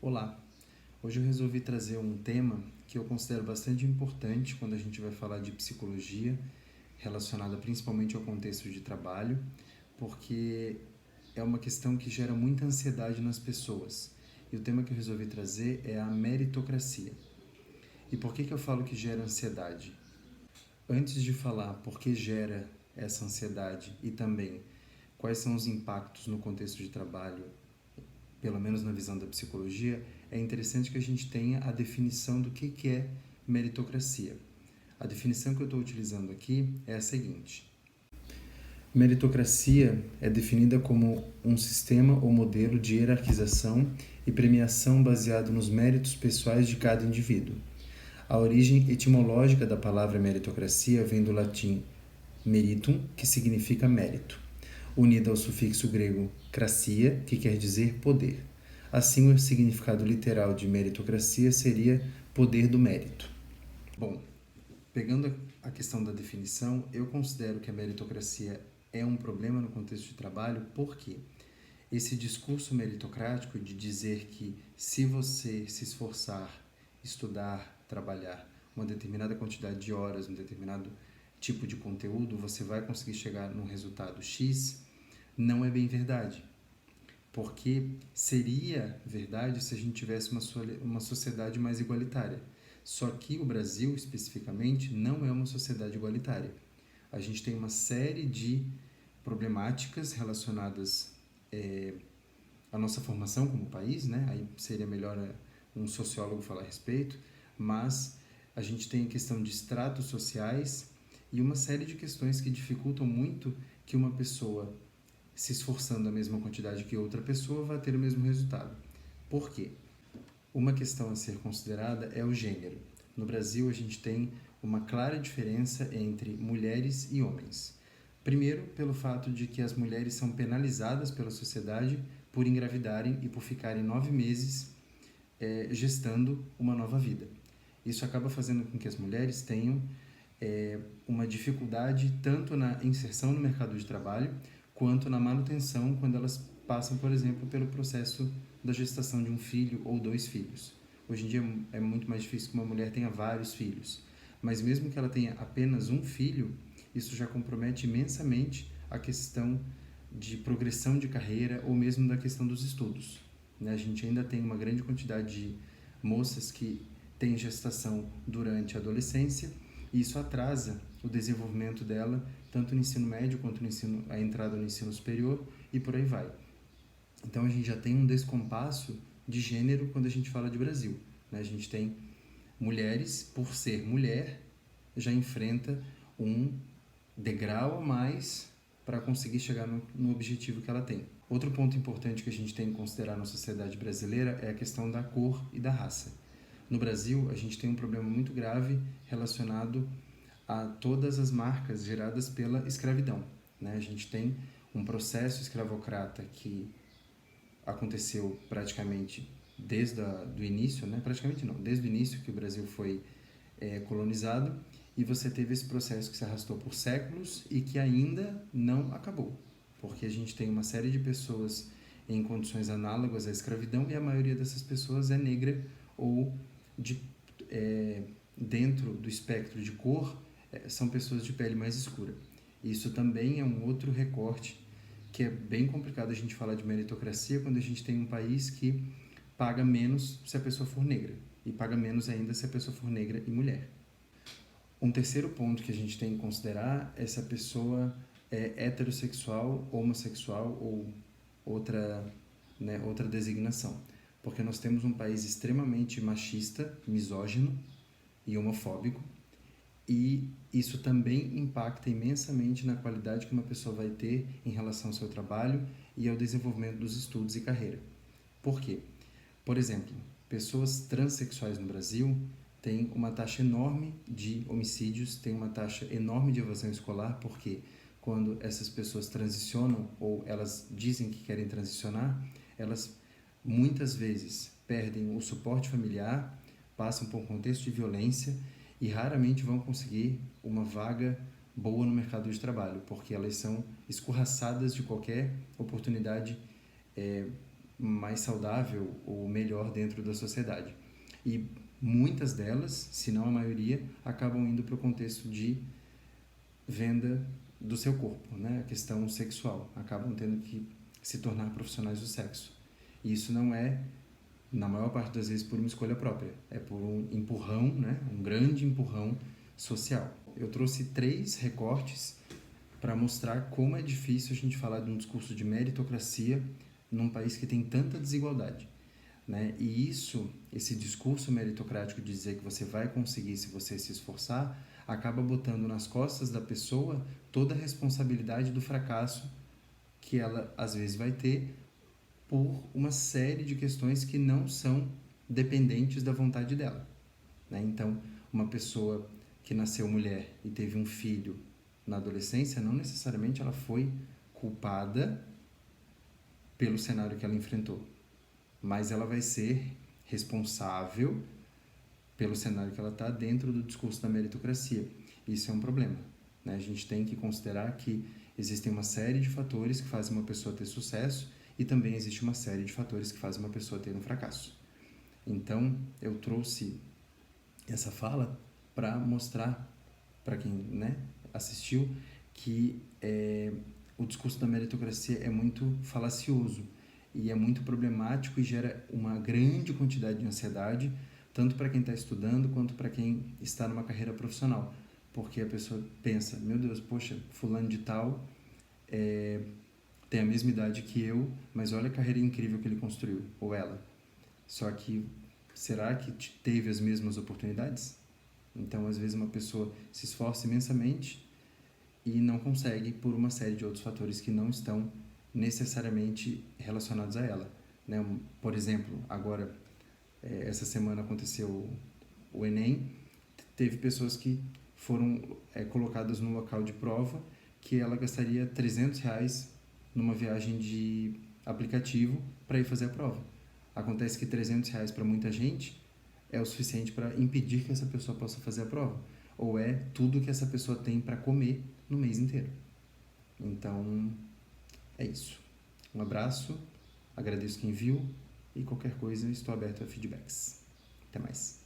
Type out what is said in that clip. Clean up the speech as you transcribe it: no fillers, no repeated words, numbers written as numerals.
Olá, hoje eu resolvi trazer um tema que eu considero bastante importante quando a gente vai falar de psicologia, relacionada principalmente ao contexto de trabalho, porque é uma questão que gera muita ansiedade nas pessoas. E o tema que eu resolvi trazer é a meritocracia. E por que eu falo que gera ansiedade? Antes de falar por que gera essa ansiedade e também quais são os impactos no contexto de trabalho, pelo menos na visão da psicologia, é interessante que a gente tenha a definição do que é meritocracia. A definição que eu estou utilizando aqui é a seguinte: meritocracia é definida como um sistema ou modelo de hierarquização e premiação baseado nos méritos pessoais de cada indivíduo. A origem etimológica da palavra meritocracia vem do latim meritum, que significa mérito, unida ao sufixo grego krasia, que quer dizer poder. Assim, o significado literal de meritocracia seria poder do mérito. Bom, pegando a questão da definição, eu considero que a meritocracia é um problema no contexto de trabalho, porque esse discurso meritocrático de dizer que se você se esforçar, estudar, trabalhar uma determinada quantidade de horas, um determinado tipo de conteúdo, você vai conseguir chegar num resultado X, não é bem verdade. Porque seria verdade se a gente tivesse uma sociedade mais igualitária. Só que o Brasil, especificamente, não é uma sociedade igualitária. A gente tem uma série de problemáticas relacionadas à nossa formação como país, né? Aí seria melhor um sociólogo falar a respeito, mas a gente tem a questão de estratos sociais e uma série de questões que dificultam muito que uma pessoa se esforçando a mesma quantidade que outra pessoa vai ter o mesmo resultado. Por quê? Uma questão a ser considerada é o gênero. No Brasil, a gente tem uma clara diferença entre mulheres e homens. Primeiro, pelo fato de que as mulheres são penalizadas pela sociedade por engravidarem e por ficarem 9 meses gestando uma nova vida. Isso acaba fazendo com que as mulheres tenham uma dificuldade tanto na inserção no mercado de trabalho quanto na manutenção quando elas passam, por exemplo, pelo processo da gestação de um filho ou 2 filhos. Hoje em dia é muito mais difícil que uma mulher tenha vários filhos, mas mesmo que ela tenha apenas um filho, isso já compromete imensamente a questão de progressão de carreira ou mesmo da questão dos estudos. A gente ainda tem uma grande quantidade de moças que têm gestação durante a adolescência e isso atrasa o desenvolvimento dela, tanto no ensino médio quanto a entrada no ensino superior e por aí vai. Então a gente já tem um descompasso de gênero quando a gente fala de Brasil. A gente tem mulheres, por ser mulher, já enfrenta um degrau a mais para conseguir chegar no objetivo que ela tem. Outro ponto importante que a gente tem que considerar na sociedade brasileira é a questão da cor e da raça. No Brasil, a gente tem um problema muito grave relacionado a todas as marcas geradas pela escravidão. A gente tem um processo escravocrata que aconteceu praticamente desde o início, praticamente não, desde o início que o Brasil foi colonizado, e você teve esse processo que se arrastou por séculos e que ainda não acabou, porque a gente tem uma série de pessoas em condições análogas à escravidão e a maioria dessas pessoas é negra ou dentro do espectro de cor são pessoas de pele mais escura. Isso também é um outro recorte que é bem complicado a gente falar de meritocracia quando a gente tem um país que paga menos se a pessoa for negra e paga menos ainda se a pessoa for negra e mulher. Um terceiro ponto que a gente tem que considerar é se a pessoa é heterossexual, homossexual ou outra designação. Porque nós temos um país extremamente machista, misógino e homofóbico, e isso também impacta imensamente na qualidade que uma pessoa vai ter em relação ao seu trabalho e ao desenvolvimento dos estudos e carreira. Por quê? Por exemplo, pessoas transexuais no Brasil têm uma taxa enorme de homicídios, têm uma taxa enorme de evasão escolar, porque quando essas pessoas transicionam ou elas dizem que querem transicionar, elas muitas vezes perdem o suporte familiar, passam por um contexto de violência e raramente vão conseguir uma vaga boa no mercado de trabalho, porque elas são escorraçadas de qualquer oportunidade mais saudável ou melhor dentro da sociedade. E muitas delas, se não a maioria, acabam indo para o contexto de venda do seu corpo, né? A questão sexual. Acabam tendo que se tornar profissionais do sexo. E isso não é, na maior parte das vezes, por uma escolha própria. É por um empurrão, né? Um grande empurrão social. Eu trouxe 3 recortes para mostrar como é difícil a gente falar de um discurso de meritocracia num país que tem tanta desigualdade, né? E esse discurso meritocrático de dizer que você vai conseguir se você se esforçar, acaba botando nas costas da pessoa toda a responsabilidade do fracasso que ela às vezes vai ter por uma série de questões que não são dependentes da vontade dela, né? Então, uma pessoa que nasceu mulher e teve um filho na adolescência, não necessariamente ela foi culpada pelo cenário que ela enfrentou, mas ela vai ser responsável pelo cenário que ela está dentro do discurso da meritocracia. Isso é um problema, né? A gente tem que considerar que existem uma série de fatores que fazem uma pessoa ter sucesso e também existe uma série de fatores que fazem uma pessoa ter um fracasso. Então, eu trouxe essa fala para mostrar para quem, né, assistiu que o discurso da meritocracia é muito falacioso e é muito problemático e gera uma grande quantidade de ansiedade, tanto para quem está estudando quanto para quem está numa carreira profissional, porque a pessoa pensa, meu Deus, poxa, fulano de tal tem a mesma idade que eu, mas olha a carreira incrível que ele construiu, ou ela. Só que, será que teve as mesmas oportunidades? Então, às vezes, uma pessoa se esforça imensamente e não consegue por uma série de outros fatores que não estão necessariamente relacionados a ela, né? Por exemplo, agora, essa semana aconteceu o Enem, teve pessoas que foram colocadas no local de prova que ela gastaria R$300 numa viagem de aplicativo para ir fazer a prova. Acontece que R$300 para muita gente é o suficiente para impedir que essa pessoa possa fazer a prova, ou é tudo que essa pessoa tem para comer no mês inteiro. Então, é isso. Um abraço, agradeço quem viu e qualquer coisa estou aberto a feedbacks. Até mais.